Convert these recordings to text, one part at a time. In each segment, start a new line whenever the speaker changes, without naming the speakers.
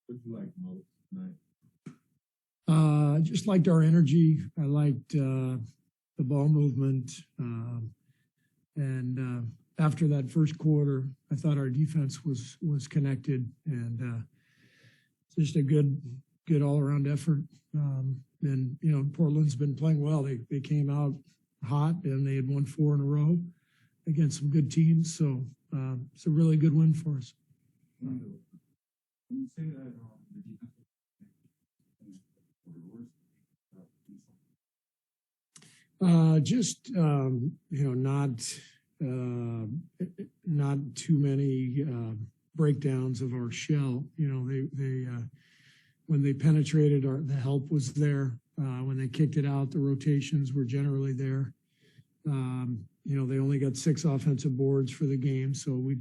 What you like most tonight?
I just liked our energy. I liked the ball movement. And after that first quarter, I thought our defense was connected and just a good all around effort. And you know, Portland's been playing well. They came out hot and they had won 4 in a row against some good teams. So it's a really good win for us.
When you say that the defense
just you know, not too many breakdowns of our shell. You know, they when they penetrated, the help was there. When they kicked it out, the rotations were generally there. You know, they only got 6 offensive boards for the game, so we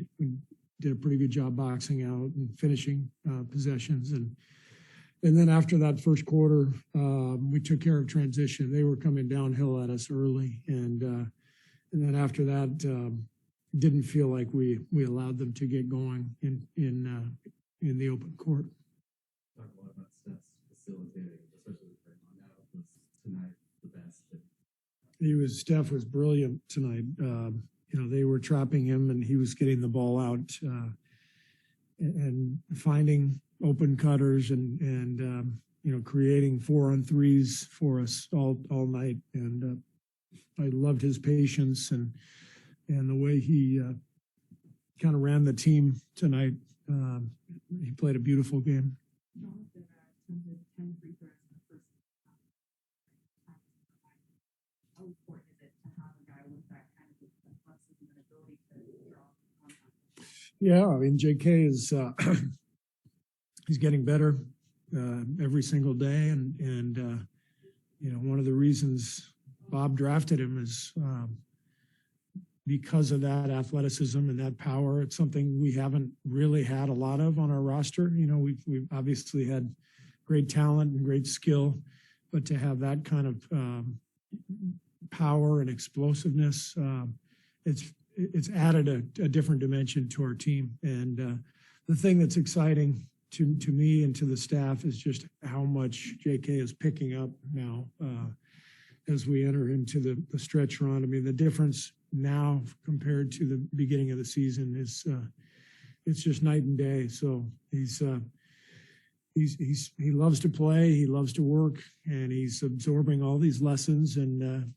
did a pretty good job boxing out and finishing possessions. And then after that first quarter, we took care of transition. They were coming downhill at us early, and then after that, didn't feel like we allowed them to get going in the open court.
Talk a lot about Steph's facilitating, especially with Draymond out. Was tonight the best?
Steph was brilliant tonight. You know, they were trapping him, and he was getting the ball out and finding open cutters and you know, creating 4-on-3s for us all night. And I loved his patience and the way he kind of ran the team tonight. He played a beautiful game.
How important is it to have a guy with that kind of athleticism and ability to draw contact?
Yeah, I mean, JK is he's getting better every single day, and you know, one of the reasons Bob drafted him is because of that athleticism and that power. It's something we haven't really had a lot of on our roster. You know, we've obviously had great talent and great skill, but to have that kind of power and explosiveness, it's added a different dimension to our team. And the thing that's exciting to me and to the staff is just how much JK is picking up now as we enter into the stretch run. I mean, the difference now compared to the beginning of the season is it's just night and day. So he loves to play, he loves to work, and he's absorbing all these lessons and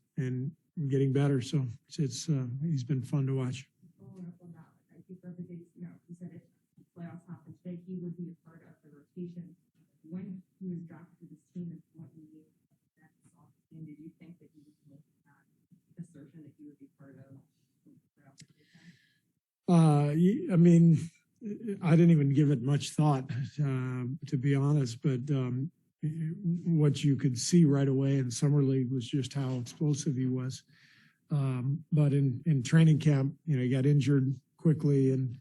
getting better. So it's he's been fun to watch.
Following up on that, I think the other day, you know, he said if playoffs happen today, he would be a part of the rotation. When he was drafted to this team and what he knew that soft game, did you think that he was making that assertion that he would be part of the playoff rotation?
I mean, I didn't even give it much thought, to be honest, but what you could see right away in Summer League was just how explosive he was. But in training camp, you know, he got injured quickly and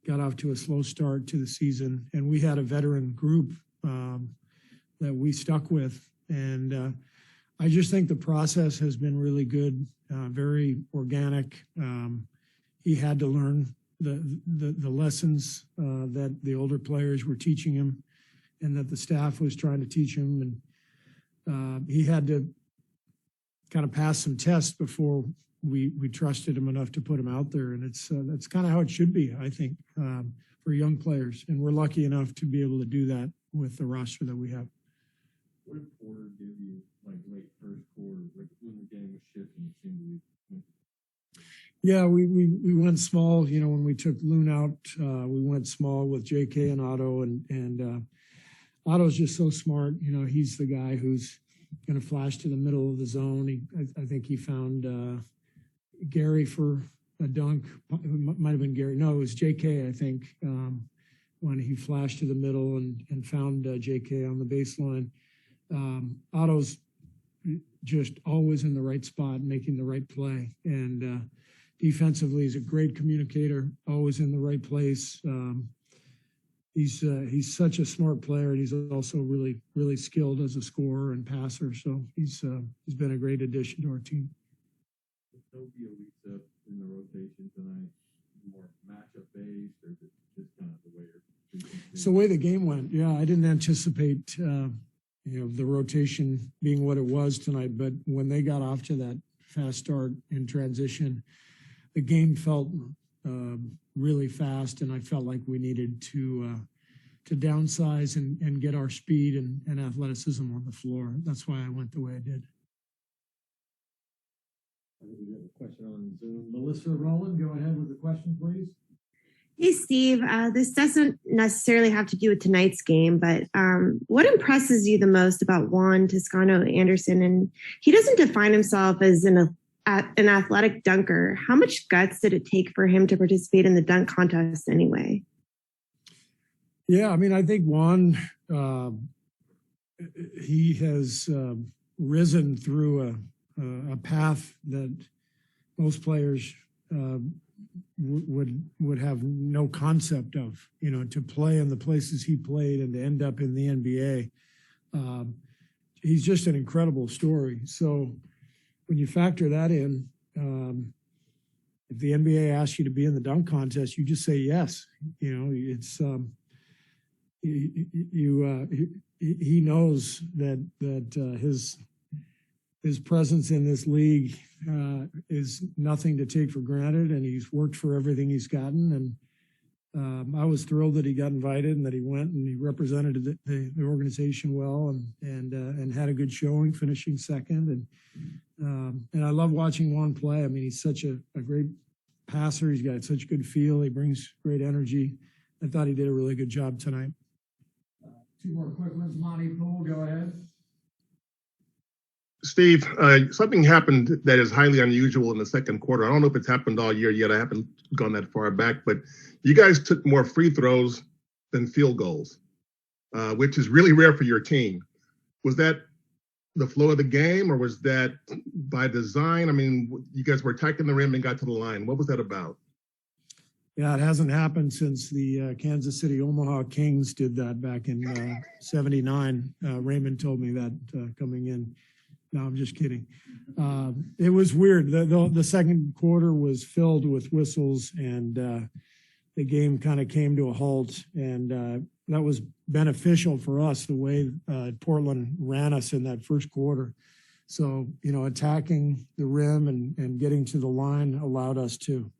got off to a slow start to the season. And we had a veteran group that we stuck with. And I just think the process has been really good, very organic. He had to learn the lessons that the older players were teaching him and that the staff was trying to teach him. And he had to kind of pass some tests before we trusted him enough to put him out there. And that's kind of how it should be, I think, for young players. And we're lucky enough to be able to do that with the roster that we have.
What did Porter give you, like late first quarter, like when the game was shifting? It seemed to be.
Yeah, we went small. You know, when we took Loon out, we went small with JK and Otto, and Otto's just so smart. You know, he's the guy who's going to flash to the middle of the zone. I think he found Gary for a dunk. It might have been Gary. No, it was JK, I think, when he flashed to the middle and found JK on the baseline. Otto's just always in the right spot, making the right play. And defensively, he's a great communicator, always in the right place. He's such a smart player, and he's also really, really skilled as a scorer and passer. So he's been a great addition to our team.
Sophia weeks up in the rotation tonight, more matchup based, or is it just kind of the way you're
It's the way the game went. Yeah, I didn't anticipate, the rotation being what it was tonight, but when they got off to that fast start in transition, the game felt really fast, and I felt like we needed to downsize and get our speed and athleticism on the floor. That's why I went the way I did.
I think we have a question on Zoom.
Melissa Rowland, go ahead with the question, please.
Hey, Steve. This doesn't necessarily have to do with tonight's game, but what impresses you the most about Juan Toscano-Anderson? And he doesn't define himself as an athletic dunker. How much guts did it take for him to participate in the dunk contest anyway?
Yeah, I mean, I think Juan, he has risen through a path that most players would have no concept of, to play in the places he played and to end up in the NBA. He's just an incredible story. So when you factor that in, if the NBA asks you to be in the dunk contest, you just say yes. It's he knows that his presence in this league is nothing to take for granted, and he's worked for everything he's gotten. And I was thrilled that he got invited and that he went and he represented the organization well and had a good showing, finishing second. And I love watching Juan play. I mean, he's such a great passer. He's got such good feel. He brings great energy. I thought he did a really good job tonight. Two more quick ones. Monty Poole, go ahead.
Steve, something happened that is highly unusual in the second quarter. I don't know if it's happened all year yet. I haven't gone that far back, but you guys took more free throws than field goals, which is really rare for your team. Was that the flow of the game, or was that by design? I mean, you guys were attacking the rim and got to the line. What was that about?
Yeah, it hasn't happened since the Kansas City Omaha Kings did that back in '79. Raymond told me that coming in. No, I'm just kidding. It was weird. The second quarter was filled with whistles, and the game kind of came to a halt. And that was beneficial for us, the way Portland ran us in that first quarter. So, attacking the rim and getting to the line allowed us to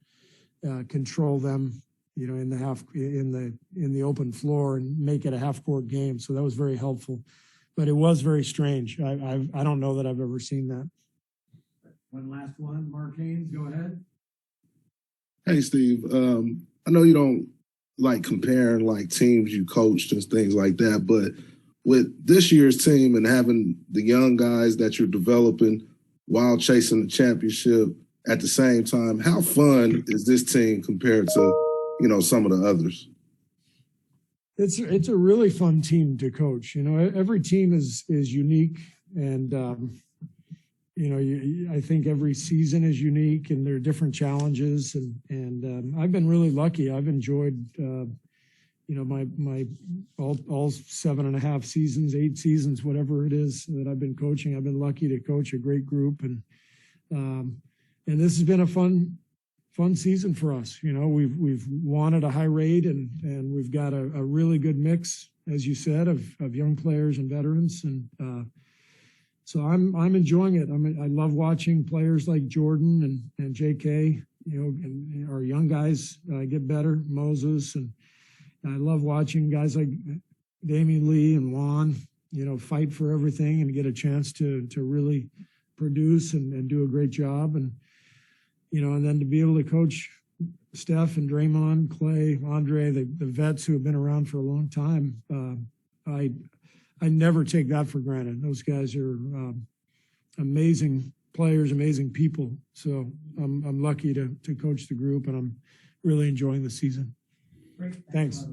control them, in the open floor and make it a half-court game. So that was very helpful. But it was very strange. I don't know that I've ever seen that.
One last one. Mark Haynes, go ahead.
Hey, Steve. I know you don't like comparing like teams you coached and things like that, but with this year's team and having the young guys that you're developing while chasing the championship at the same time, how fun is this team compared to, some of the others?
It's a really fun team to coach. Every team is unique, and I think every season is unique, and there are different challenges. And I've been really lucky. I've enjoyed my all 7.5 seasons, 8 seasons, whatever it is that I've been coaching. I've been lucky to coach a great group, and this has been a fun season for us. We've won at a high rate, and we've got a really good mix, as you said, of young players and veterans. And so I'm enjoying it. I love watching players like Jordan and JK, and our young guys get better, Moses. And I love watching guys like Damian Lee and Juan, fight for everything and get a chance to really produce and do a great job. And then to be able to coach Steph and Draymond, Clay, Andre, the vets who have been around for a long time, I never take that for granted. Those guys are amazing players, amazing people. So I'm lucky to coach the group, and I'm really enjoying the season.
Great.
Thanks.